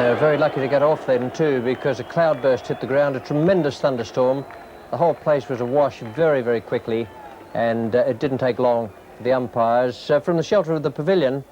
They were very lucky to get off then too, because a cloudburst hit the ground, a tremendous thunderstorm. The whole place was awash very, very quickly, and it didn't take long for the umpires from the shelter of the pavilion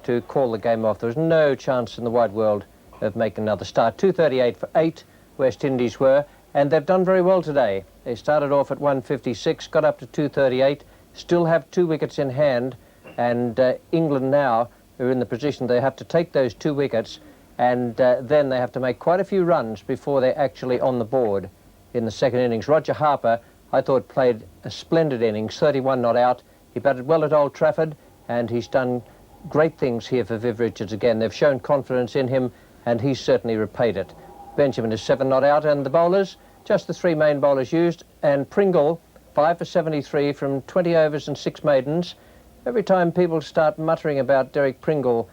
to call the game off. There was no chance in the wide world of making another start. 238 for 8, West Indies were, and they've done very well today. They started off at 156, got up to 238, still have 2 wickets in hand, and England now are in the position they have to take those 2 wickets, and then they have to make quite a few runs before they're actually on the board in the second innings. Roger Harper, I thought, played a splendid innings, 31 not out. He batted well at Old Trafford, and he's done great things here for Viv Richards again. They've shown confidence in him, and he's certainly repaid it. Benjamin is 7 not out, and the bowlers, just the 3 main bowlers used, and Pringle, 5 for 73 from 20 overs and 6 maidens. Every time people start muttering about Derek Pringle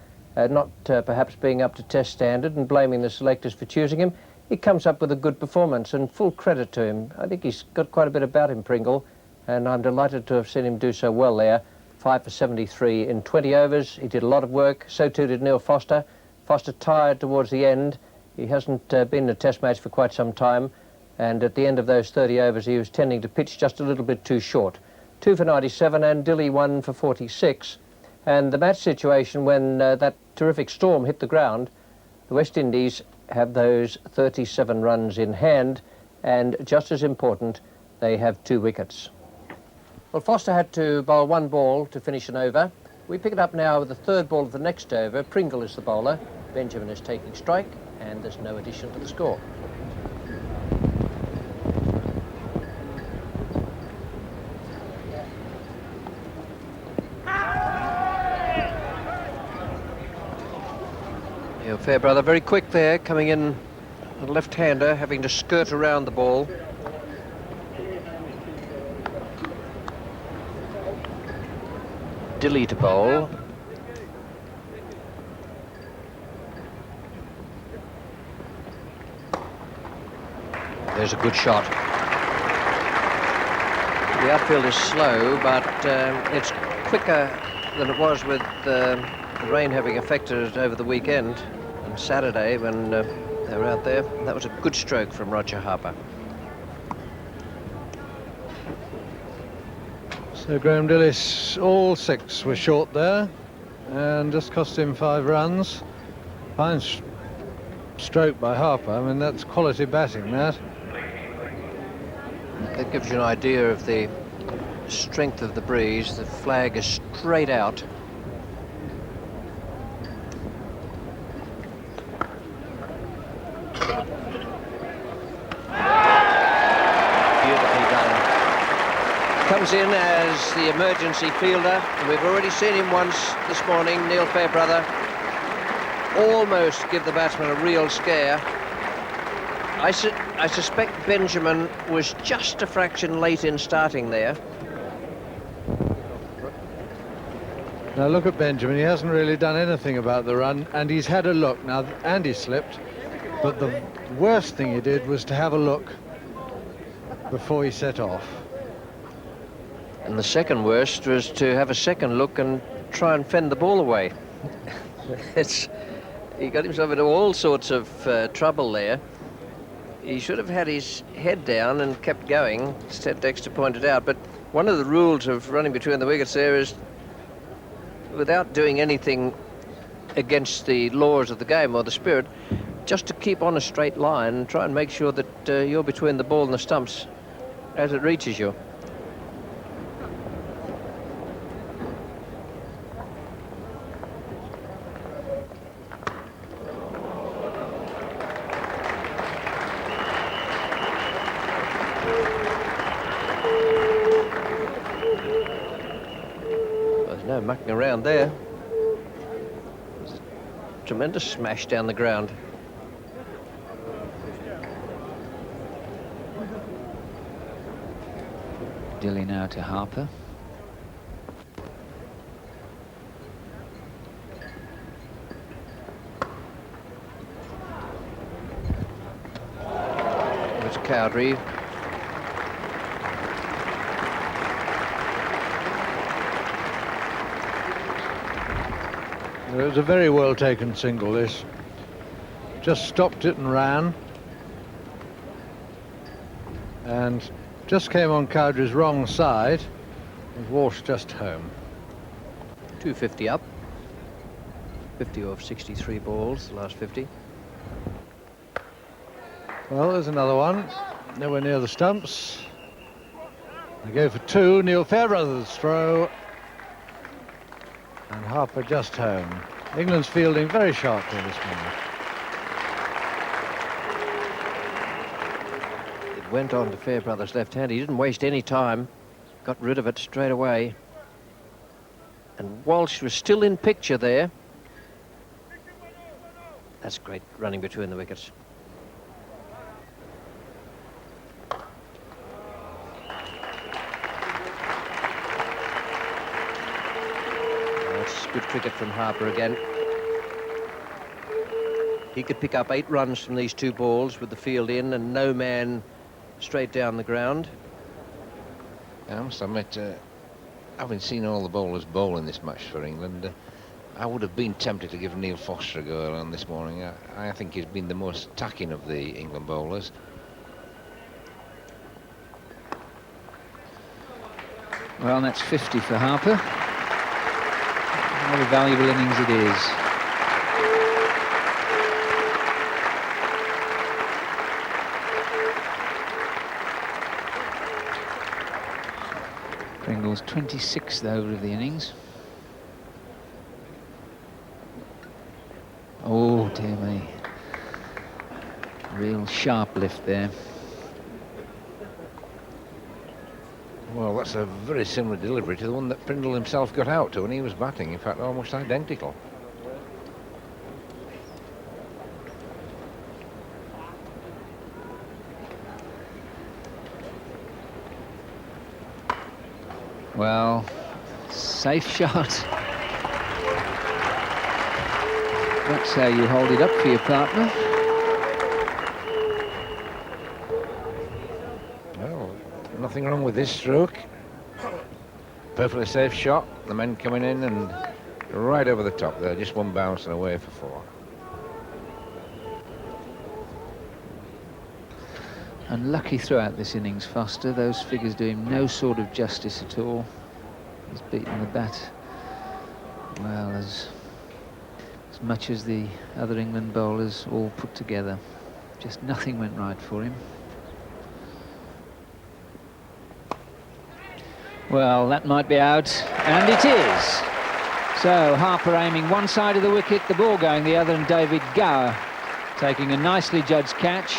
not perhaps being up to test standard and blaming the selectors for choosing him, he comes up with a good performance, and full credit to him. I think he's got quite a bit about him, Pringle, and I'm delighted to have seen him do so well there. 5 for 73 in 20 overs. He did a lot of work. So too did Neil Foster. Foster tired towards the end. He hasn't been in a test match for quite some time, and at the end of those 30 overs he was tending to pitch just a little bit too short. 2 for 97, and Dilly 1 for 46. And the match situation, when that terrific storm hit the ground, the West Indies have those 37 runs in hand, and just as important, they have 2 wickets. Well, Foster had to bowl 1 ball to finish an over. We pick it up now with the 3rd ball of the next over. Pringle is the bowler. Benjamin is taking strike, and there's no addition to the score. Fairbrother very quick there, coming in a left-hander, having to skirt around the ball. Dilly to bowl. There's a good shot. The outfield is slow, but it's quicker than it was with the rain having affected it over the weekend. Saturday when they were out there. That was a good stroke from Roger Harper. So Graham Dillis, all 6 were short there, and just cost him 5 runs. Fine stroke by Harper. I mean, that's quality batting, that. That gives you an idea of the strength of the breeze. The flag is straight out. Comes in as the emergency fielder. We've already seen him once this morning, Neil Fairbrother, almost give the batsman a real scare. I suspect Benjamin was just a fraction late in starting there. Now look at Benjamin, he hasn't really done anything about the run, and he's had a look. Now Andy slipped, but the worst thing he did was to have a look before he set off. And the second worst was to have a second look and try and fend the ball away. He got himself into all sorts of trouble there. He should have had his head down and kept going, as Ted Dexter pointed out. But one of the rules of running between the wickets there is, without doing anything against the laws of the game or the spirit, just to keep on a straight line and try and make sure that you're between the ball and the stumps as it reaches you. No mucking around there. There's a tremendous smash down the ground. Dilly now to Harper. There's Cowdrey. It was a very well taken single, this. just stopped it and ran. And just came on Cowdrey's wrong side, with Walsh just home. 250 up. 50 off 63 balls, the last 50. Well, there's another one. Nowhere near the stumps. They go for two. Neil Fairbrother's throw. And Harper just home. England's fielding very sharply this moment. It went on to Fairbrother's left hand. He didn't waste any time. Got rid of it straight away. And Walsh was still in picture there. That's great running between the wickets. That's good cricket from Harper again. He could pick up 8 runs from these 2 balls with the field in and no man straight down the ground. I must admit, having seen all the bowlers bowl in this match for England, I would have been tempted to give Neil Foster a go on this morning. I think he's been the most attacking of the England bowlers. Well, that's 50 for Harper. What a valuable innings it is. Pringle's 26th over of the innings. Oh, dear me. Real sharp lift there. Well, that's a very similar delivery to the one that Prindle himself got out to when he was batting. In fact, almost identical. Well, safe shot. That's how you hold it up for your partner. Well, nothing wrong with this stroke. Perfectly safe shot. The men coming in and right over the top there. Just one bounce and away for 4. Unlucky throughout this innings, Foster. Those figures do him no sort of justice at all. He's beaten the bat well as much as the other England bowlers all put together. Just nothing went right for him. Well, that might be out, and it is. So Harper aiming one side of the wicket, the ball going the other, and David Gower taking a nicely judged catch.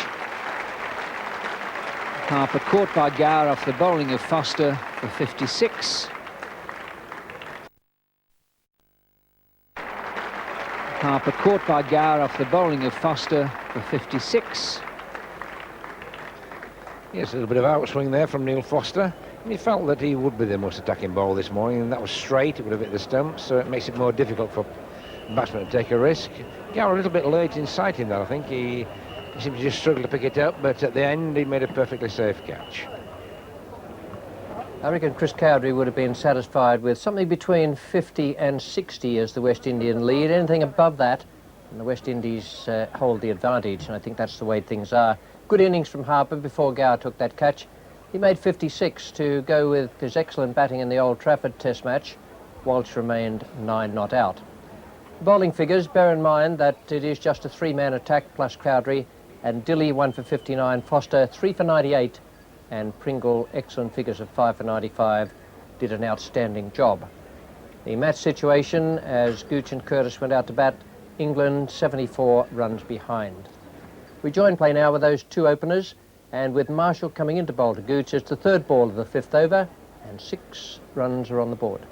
Harper caught by Gower off the bowling of Foster for 56. Harper caught by Gower off the bowling of Foster for 56. Yes, a little bit of outswing there from Neil Foster. And he felt that he would be the most attacking bowler this morning, and that was straight. It would have hit the stumps, so it makes it more difficult for batsmen to take a risk. Gower a little bit late in sighting that, I think. He seemed to just struggle to pick it up, but at the end he made a perfectly safe catch. I reckon Chris Cowdrey would have been satisfied with something between 50 and 60 as the West Indian lead. Anything above that, and the West Indies hold the advantage, and I think that's the way things are. Good innings from Harper before Gower took that catch. He made 56 to go with his excellent batting in the Old Trafford Test match. Walsh remained 9 not out. Bowling figures, bear in mind that it is just a 3-man attack plus Cowdrey, and Dilley 1 for 59, Foster 3 for 98, and Pringle, excellent figures of 5 for 95, did an outstanding job. The match situation, as Gooch and Curtis went out to bat, England 74 runs behind. We join play now with those 2 openers, and with Marshall coming in to bowl to Gooch, it's the 3rd ball of the 5th over, and 6 runs are on the board.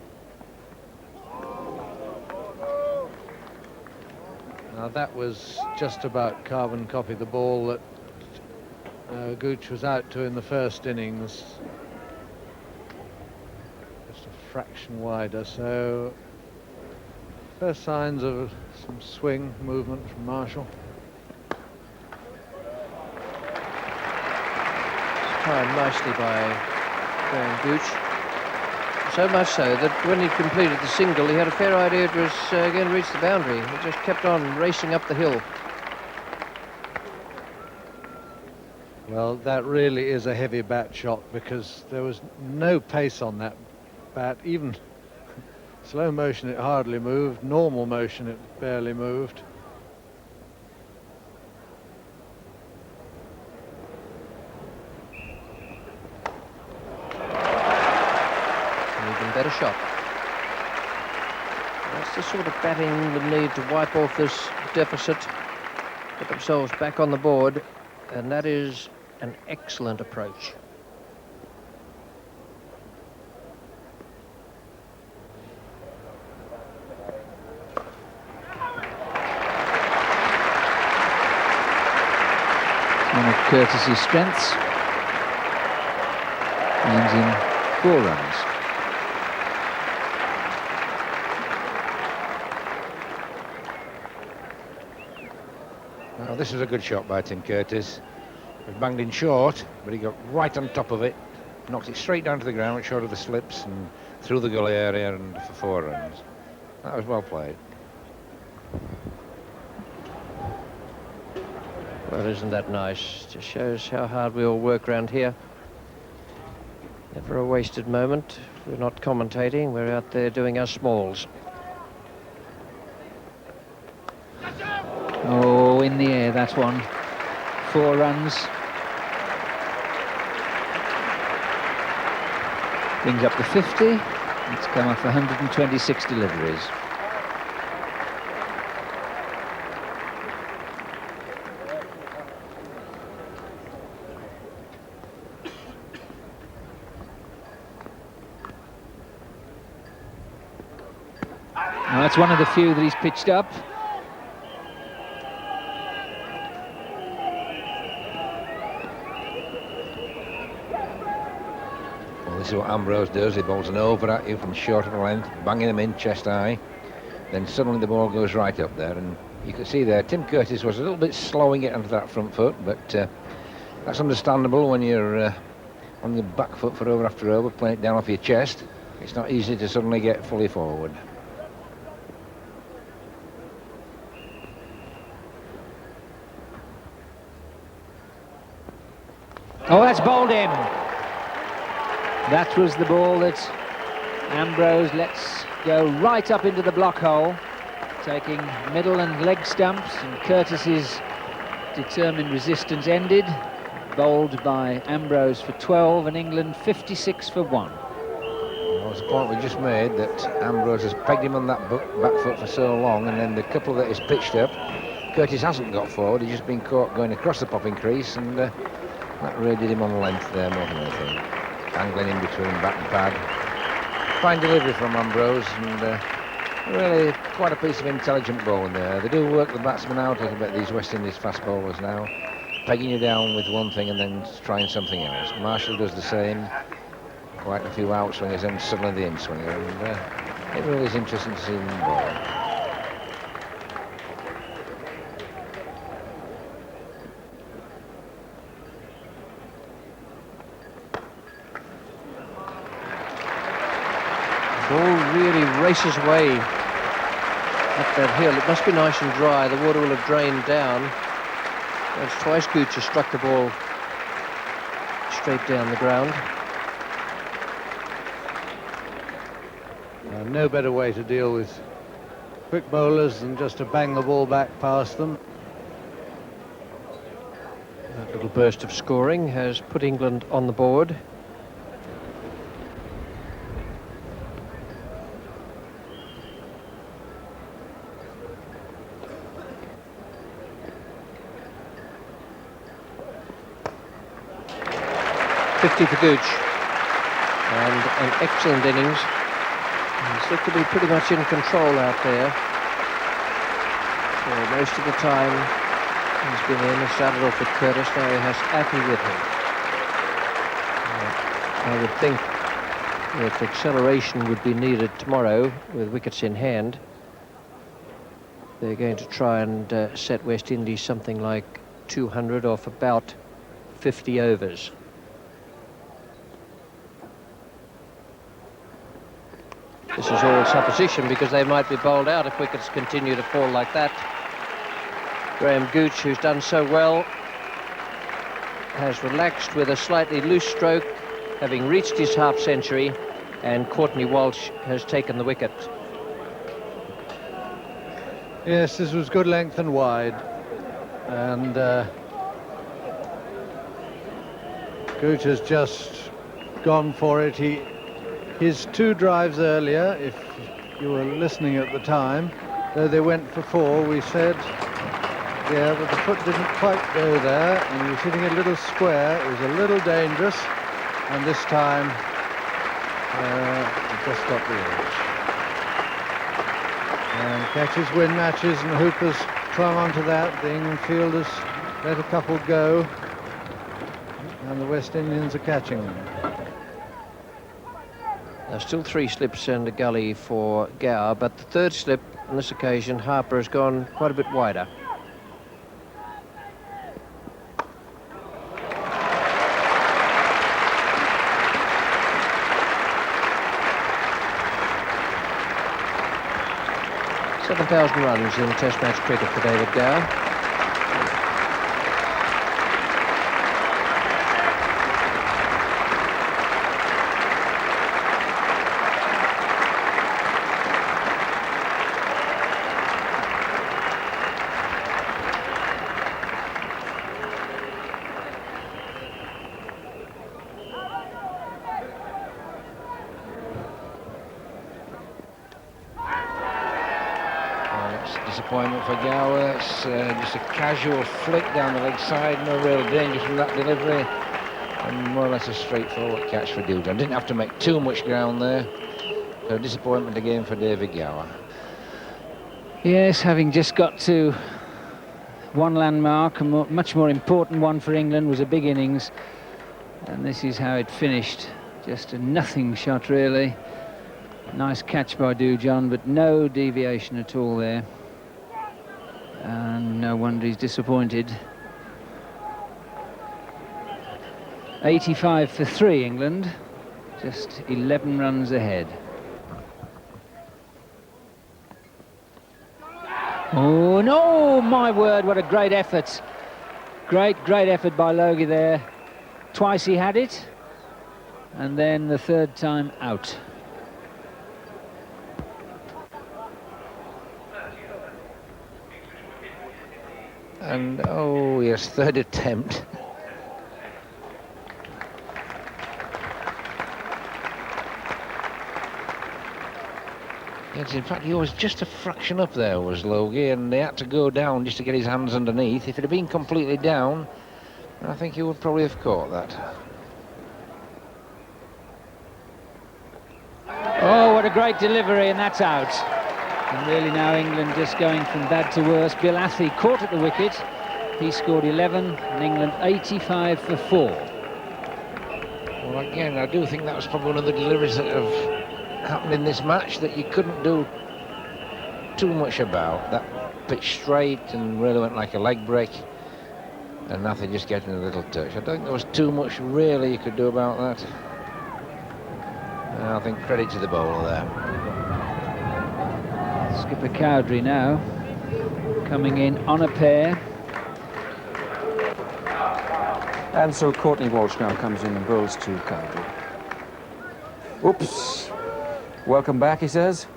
Now that was just about carbon copy the ball that Gooch was out to in the first innings. Just a fraction wider, so first signs of some swing movement from Marshall. Timed nicely by Graham Gooch. So much so that when he completed the single, he had a fair idea it was going to reach the boundary. He just kept on racing up the hill. Well, that really is a heavy bat shot, because there was no pace on that bat. Even slow motion it hardly moved, normal motion it barely moved. Even better shot. That's the sort of batting England need to wipe off this deficit, put themselves back on the board, and that is an excellent approach. One of Curtis's strengths. Ends in 4 runs. Well, this was a good shot by Tim Curtis. It was banged in short, but he got right on top of it, knocked it straight down to the ground, short of the slips, and through the gully area, and for 4 runs. That was well played. Well, isn't that nice? Just shows how hard we all work around here. Never a wasted moment. We're not commentating, we're out there doing our smalls. Oh, in the air, that one. 4 runs. Brings up to 50. It's come off 126 deliveries. Now, that's one of the few that he's pitched up. This is what Ambrose does. He bowls an over at you from short of the length, banging them in chest high. Then suddenly the ball goes right up there, and you can see there Tim Curtis was a little bit slowing it onto that front foot, but that's understandable when you're on your back foot for over after over, playing it down off your chest. It's not easy to suddenly get fully forward. Oh, that's bowled him. That was the ball that Ambrose lets go right up into the block hole, taking middle and leg stumps, and Curtis's determined resistance ended. Bowled by Ambrose for 12, and England 56 for 1. Well, it's a point we just made, that Ambrose has pegged him on that back foot for so long, and then the couple that he's pitched up, Curtis hasn't got forward. He's just been caught going across the popping crease, and that really did him on length there more than anything. Angling in between bat and pad. Fine delivery from Ambrose, and really quite a piece of intelligent bowling there. They do work the batsmen out a little bit, these West Indies fast bowlers now, pegging you down with one thing and then trying something else. Marshall does the same. Quite a few outswingers and suddenly the in-swinger, and it really is interesting to see them bowl. Ball really races away up that hill. It must be nice and dry. The water will have drained down. That's twice Gooch has struck the ball straight down the ground. No better way to deal with quick bowlers than just to bang the ball back past them. That little burst of scoring has put England on the board. .50 for Gooch, and an excellent innings. He's looked to be pretty much in control out there. So most of the time he's been in. He started off with Curtis, now he has Appy with him. I would think that acceleration would be needed tomorrow with wickets in hand. They're going to try and set West Indies something like 200 off about 50 overs. This is all supposition because they might be bowled out if wickets continue to fall like that. Graham Gooch, who's done so well, has relaxed with a slightly loose stroke, having reached his half-century, and Courtney Walsh has taken the wicket. Yes, this was good length and wide, and Gooch has just gone for it. His 2 drives earlier, if you were listening at the time, though they went for 4, we said, yeah, but the foot didn't quite go there, and he was hitting a little square. It was a little dangerous, and this time it just got the edge. And catches win matches, and Hooper's clung onto that. The England fielders let a couple go, and the West Indians are catching them. There's still 3 slips and a gully for Gower, but the 3rd slip on this occasion, Harper has gone quite a bit wider. $7,000 runs in Test match cricket for David Gower. Disappointment for Gower. It's just a casual flick down the leg side, no real danger from that delivery, and more or less a straightforward catch for Dewdon. Didn't have to make too much ground there. So disappointment again for David Gower. Yes, having just got to one landmark, a much more important one for England, was a big innings, and this is how it finished. Just a nothing shot, really. Nice catch by Dewdon, but no deviation at all there. And no wonder he's disappointed. 85 for 3, England. Just 11 runs ahead. Oh, no! My word, what a great effort. Great effort by Logie there. Twice he had it, and then the 3rd time out. And, oh yes, 3rd attempt. Yes, in fact, he was just a fraction up there, was Logie, and they had to go down just to get his hands underneath. If it had been completely down, I think he would probably have caught that. Oh, what a great delivery, and that's out. And really now England just going from bad to worse. Bill Athy caught at the wicket. He scored 11, and England 85 for 4. Well, again, I do think that was probably one of the deliveries that have happened in this match that you couldn't do too much about. That pitch straight and really went like a leg break, and Athy just getting a little touch. I don't think there was too much really you could do about that. I think credit to the bowler there. Skipper Cowdrey now coming in on a pair. And so Courtney Walsh now comes in and bowls to Cowdrey. Oops. Welcome back, he says.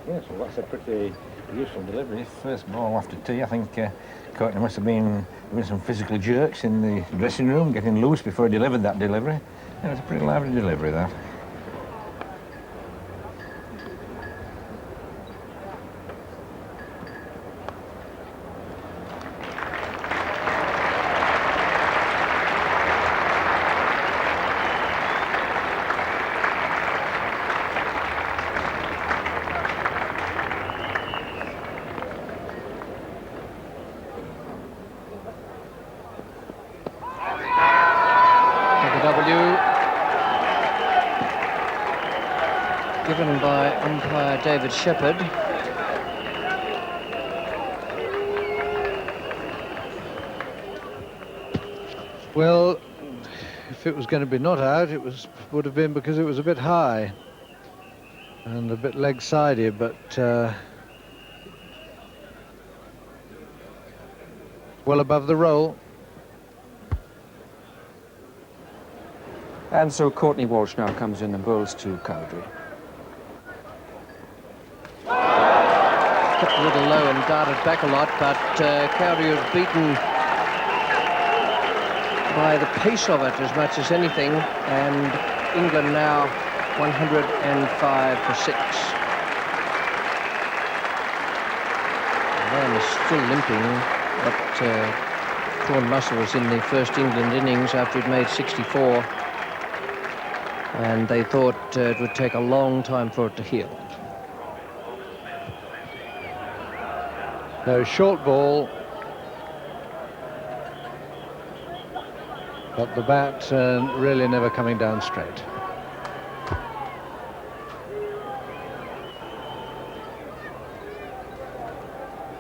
Yes, well, that's a pretty useful delivery. First ball after tea, I think Courtney must have been doing some physical jerks in the dressing room, getting loose before he delivered that delivery. Yeah, it was a pretty lively delivery, that. Given by umpire David Shepherd. Well, if it was going to be not out, it would have been because it was a bit high and a bit leg-sided, but well above the roll. And so Courtney Walsh now comes in and bowls to Cowdrey. Kept a little low and darted back a lot, but Cowdrey was beaten by the pace of it as much as anything, and England now 105 for 6. Man is still limping, but torn muscle was in the first England innings after he'd made 64, and they thought it would take a long time for it to heal. No, short ball, but the bat really never coming down straight.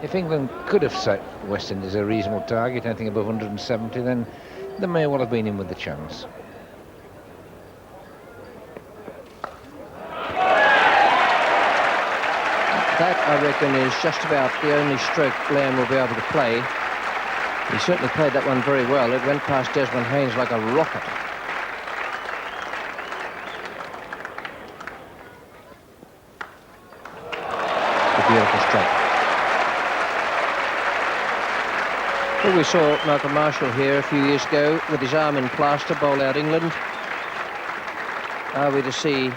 If England could have set West Indies a reasonable target, anything above 170, then they may well have been in with the chance. That, I reckon, is just about the only stroke Lamb will be able to play. He certainly played that one very well. It went past Desmond Haynes like a rocket. A beautiful stroke. Well, we saw Malcolm Marshall here a few years ago with his arm in plaster bowl out England. Are we to see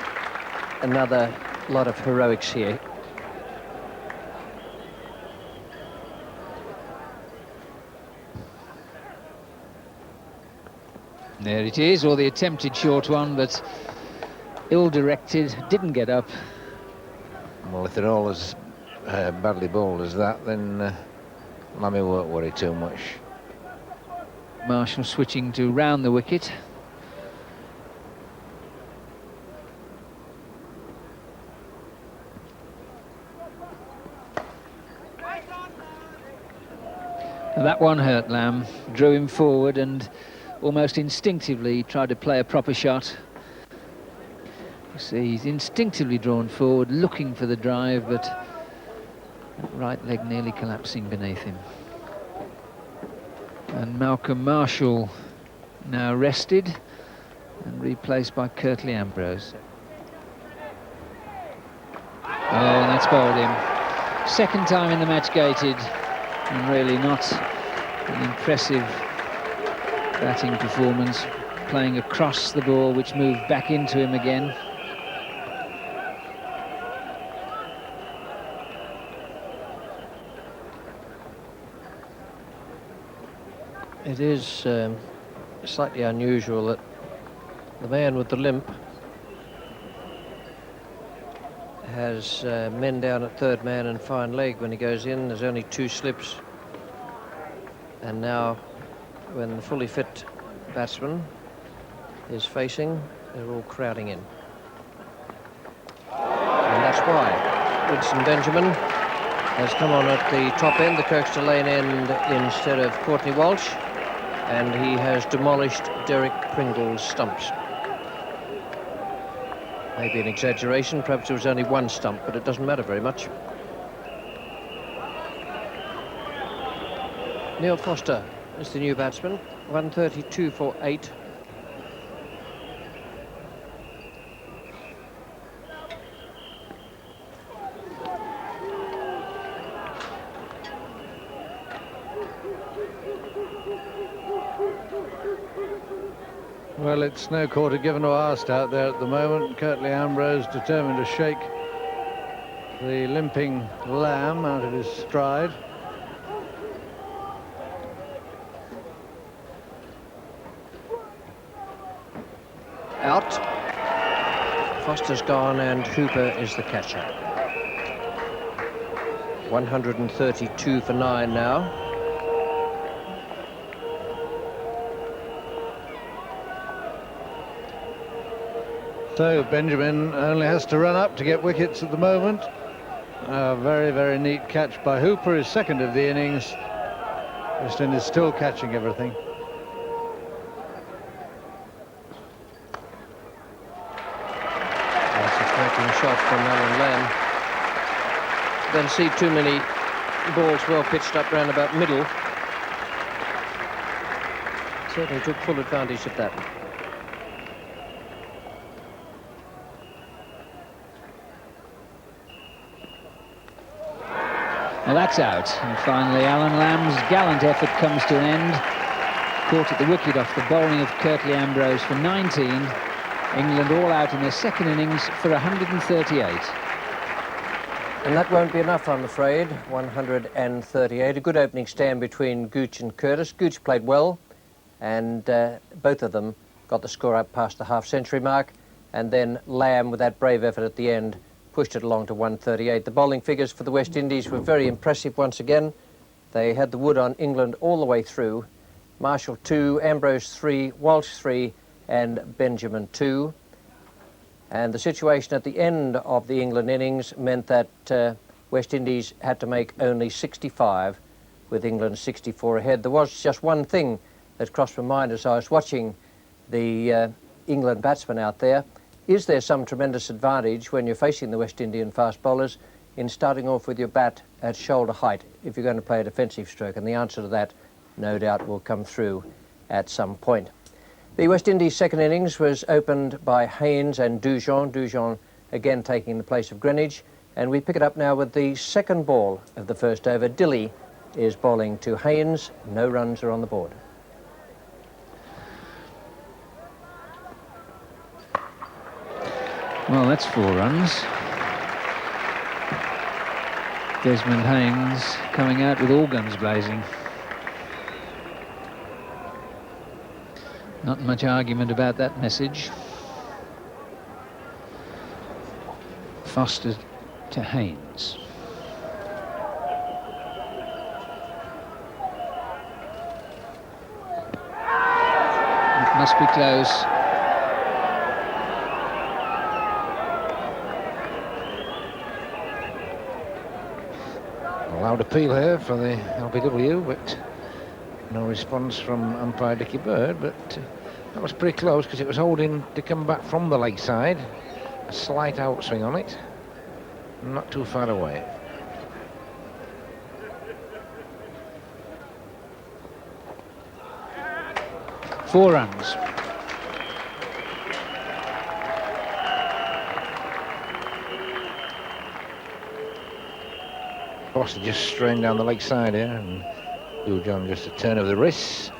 another lot of heroics here? There it is, or the attempted short one, but ill-directed, didn't get up. Well, if they're all as badly bowled as that, then Lammy won't worry too much. Marshall switching to round the wicket. That one hurt Lamb, drew him forward and almost instinctively tried to play a proper shot. You see, he's instinctively drawn forward, looking for the drive, but that right leg nearly collapsing beneath him. And Malcolm Marshall now rested and replaced by CURTLY Ambrose. Oh, and that's bowled him. Second time in the match gated, and really not an impressive batting performance, playing across the ball, which moved back into him again. It is slightly unusual that the man with the limp has men down at third man and fine leg when he goes in. There's only 2 slips, and now when the fully fit batsman is facing, they're all crowding in. And that's why Winston Benjamin has come on at the top end, the Kirkstall Lane end, instead of Courtney Walsh, and he has demolished Derek Pringle's stumps. Maybe an exaggeration, perhaps there was only 1 stump, but it doesn't matter very much. Neil Foster is the new batsman, 132 for 8. Well, it's no quarter given or asked out there at the moment. CURTLY Ambrose determined to shake the limping Lamb out of his stride. Out. Foster's gone and Hooper is the catcher. 132 for 9 now. So Benjamin only has to run up to get wickets at the moment. A very, very neat catch by Hooper, his second of the innings. West Indies still catching everything. That's a cracking shot from Alan Lamb. Don't see too many balls well pitched up round about middle. Certainly took full advantage of that. Well, that's out. And finally, Alan Lamb's gallant effort comes to an end. Caught at the wicket off the bowling of Curtly Ambrose for 19. England all out in their second innings for 138. And that won't be enough, I'm afraid. 138. A good opening stand between Gooch and Curtis. Gooch played well, and both of them got the score up past the half-century mark. And then Lamb, with that brave effort at the end, pushed it along to 138. The bowling figures for the West Indies were very impressive once again. They had the wood on England all the way through. Marshall 2, Ambrose 3, Walsh 3, and Benjamin 2. And the situation at the end of the England innings meant that West Indies had to make only 65, with England 64 ahead. There was just one thing that crossed my mind as I was watching the England batsmen out there. Is there some tremendous advantage when you're facing the West Indian fast bowlers in starting off with your bat at shoulder height if you're going to play a defensive stroke? And the answer to that, no doubt, will come through at some point. The West Indies' second innings was opened by Haynes and Dujon. Dujon again taking the place of Greenwich. And we pick it up now with the second ball of the first over. Dilley is bowling to Haynes. No runs are on the board. Well, that's 4 runs. Desmond Haynes coming out with all guns blazing. Not much argument about that message. Foster to Haynes. It must be close. Loud appeal here for the LBW, but no response from umpire Dickie Bird. But that was pretty close because it was holding to come back from the leg side. A slight outswing on it, not too far away. Four runs. Foster just strained down the leg side here, and Dujon just a turn of the wrists.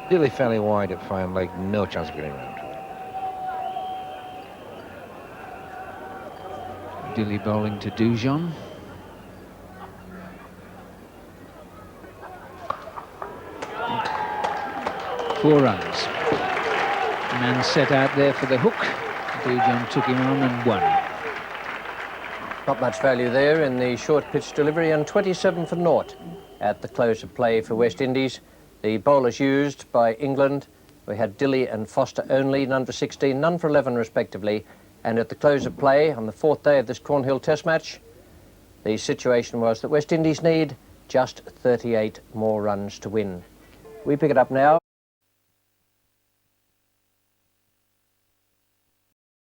Dilley fairly wide at fine leg, no chance of getting round. Dilley bowling to Dujon. Four runs. Man set out there for the hook. Dujon took him on and won. Not much value there in the short pitch delivery, and 27 for naught at the close of play for West Indies. The bowlers used by England, we had Dilley and Foster only, none for 16, none for 11 respectively. And at the close of play on the 4th day of this Cornhill Test match, the situation was that West Indies need just 38 more runs to win. We pick it up now.